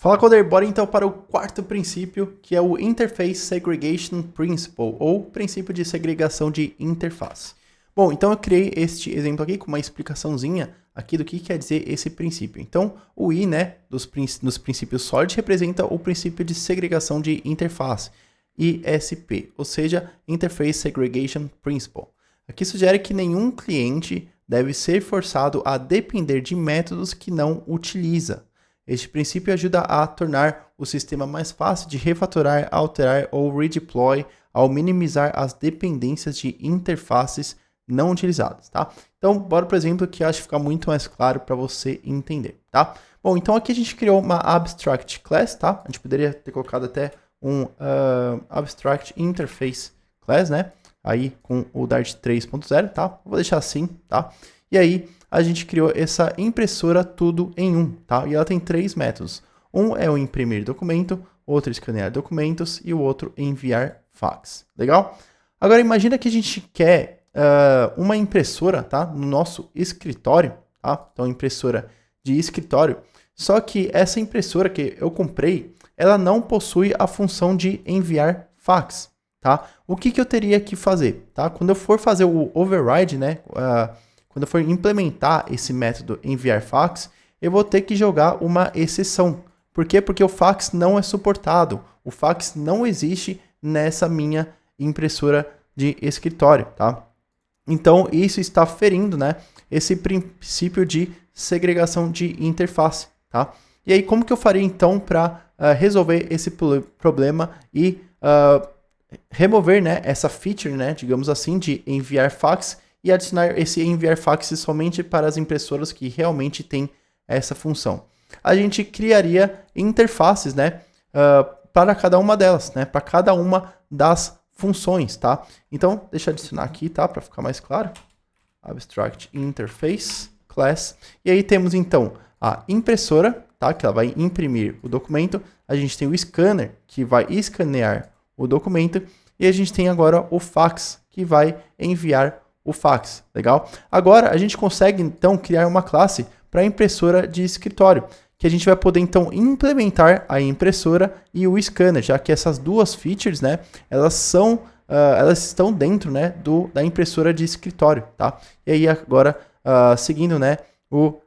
Fala, Coder, bora então para o quarto princípio, que é o Interface Segregation Principle, ou princípio de segregação de interface. Bom, então eu criei este exemplo aqui com uma explicaçãozinha aqui do que quer dizer esse princípio. Então, o I, né, dos princípios SOLID representa o princípio de segregação de interface, ISP, ou seja, Interface Segregation Principle. Aqui sugere que nenhum cliente deve ser forçado a depender de métodos que não utiliza. Este princípio ajuda a tornar o sistema mais fácil de refatorar, alterar ou redeploy ao minimizar as dependências de interfaces não utilizadas, tá? Então, bora para o exemplo que acho que fica muito mais claro para você entender, tá? Bom, então aqui a gente criou uma Abstract Class, tá? A gente poderia ter colocado até um Abstract Interface Class, né? Aí com o Dart 3.0, tá? Vou deixar assim, tá? E aí a gente criou essa impressora tudo em um, tá? E ela tem três métodos. Um é o imprimir documento, outro escanear documentos e o outro enviar fax. Legal? Agora imagina que a gente quer uma impressora, tá? No nosso escritório, tá? Então impressora de escritório. Só que essa impressora que eu comprei, ela não possui a função de enviar fax, tá? O que eu teria que fazer, tá? Quando eu for fazer o override, né? Quando eu for implementar esse método enviar fax, eu vou ter que jogar uma exceção. Por quê? Porque o fax não é suportado. O fax não existe nessa minha impressora de escritório, tá? Então, isso está ferindo, né, esse princípio de segregação de interface, tá? E aí, como que eu faria, então, para resolver esse problema e remover, né, essa feature, né, digamos assim, de enviar fax e adicionar esse enviar fax somente para as impressoras que realmente têm essa função? A gente criaria interfaces, né, para cada uma delas, né, para cada uma das funções, tá? Então, deixa eu adicionar aqui, tá, para ficar mais claro. Abstract Interface Class. E aí temos, então, a impressora, tá, que ela vai imprimir o documento. A gente tem o scanner, que vai escanear o documento. E a gente tem agora o fax, que vai enviar o fax, legal? Agora a gente consegue então criar uma classe para impressora de escritório, que a gente vai poder então implementar a impressora e o scanner, já que essas duas features, né, elas estão dentro, né, da impressora de escritório, tá? E aí agora seguindo, né, o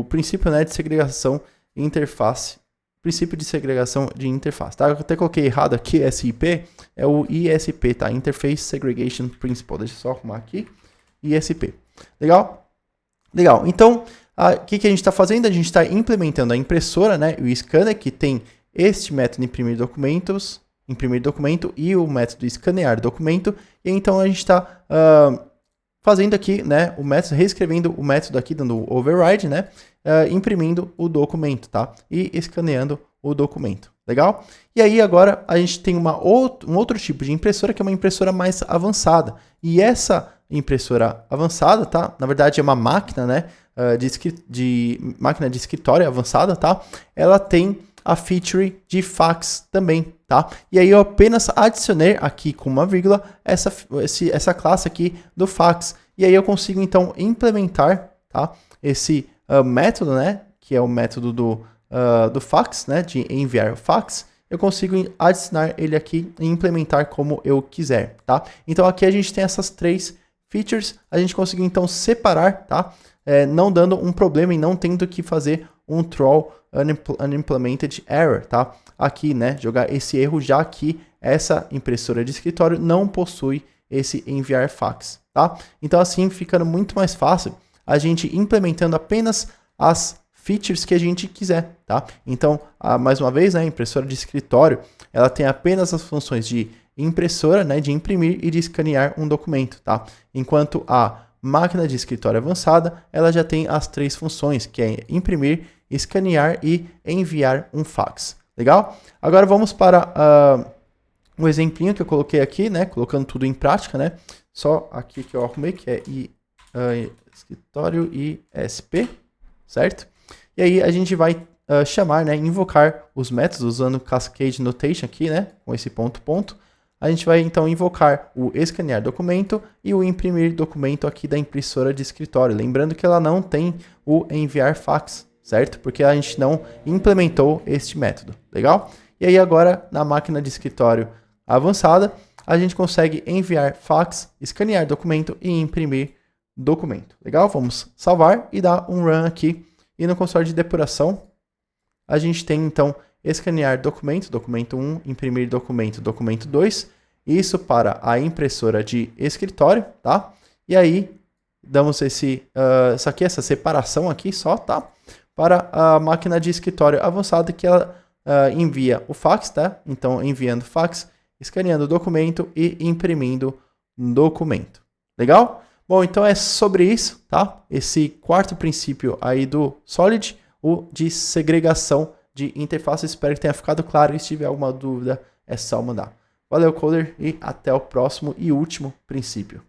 princípio, né, de segregação interface. Princípio de segregação de interface, tá? Eu até coloquei errado aqui, SIP, é o ISP, tá? Interface Segregation Principle. Deixa eu só arrumar aqui. ISP. Legal? Legal. Então, o que a gente está fazendo? A gente está implementando a impressora, né? O scanner, que tem este método imprimir documento e o método escanear documento. E então a gente está fazendo aqui, né, o método, reescrevendo o método aqui, dando o override, né, imprimindo o documento, tá? E escaneando o documento, legal? E aí agora a gente tem um outro tipo de impressora, que é uma impressora mais avançada. E essa impressora avançada, tá? Na verdade é uma máquina, né, máquina de escritório avançada, tá? Ela tem a feature de fax também, tá? E aí eu apenas adicionei aqui com uma vírgula essa classe aqui do fax. E aí eu consigo então implementar, tá, esse método, né, que é o método do fax, né, de enviar fax. Eu consigo adicionar ele aqui e implementar como eu quiser, tá? Então aqui a gente tem essas três features, a gente conseguiu então separar, tá? Não dando um problema e não tendo que fazer um throw unimplemented error, tá? Aqui, né, jogar esse erro, já que essa impressora de escritório não possui esse enviar fax, tá? Então assim, ficando muito mais fácil a gente implementando apenas as features que a gente quiser, tá? Então, mais uma vez, né, a impressora de escritório, ela tem apenas as funções de impressora, né, de imprimir e de escanear um documento, tá? Enquanto a máquina de escritório avançada, ela já tem as três funções, que é imprimir, escanear e enviar um fax. Legal? Agora vamos para um exemplinho que eu coloquei aqui, né? Colocando tudo em prática, né? Só aqui que eu arrumei, que é escritório ISP, certo? E aí a gente vai chamar, né? Invocar os métodos usando Cascade Notation aqui, né? Com esse ponto. A gente vai então invocar o escanear documento e o imprimir documento aqui da impressora de escritório. Lembrando que ela não tem o enviar fax, certo? Porque a gente não implementou este método, legal? E aí agora, na máquina de escritório avançada, a gente consegue enviar fax, escanear documento e imprimir documento, legal? Vamos salvar e dar um run aqui. E no console de depuração, a gente tem então escanear documento, documento 1, imprimir documento, documento 2, isso para a impressora de escritório, tá? E aí, damos essa separação aqui só, tá? Para a máquina de escritório avançada que ela envia o fax, tá? Então, enviando fax, escaneando o documento e imprimindo documento. Legal? Bom, então é sobre isso, tá? Esse quarto princípio aí do Solid, o de segregação de interface. Espero que tenha ficado claro. E se tiver alguma dúvida, é só mandar. Valeu, Coder, e até o próximo e último princípio.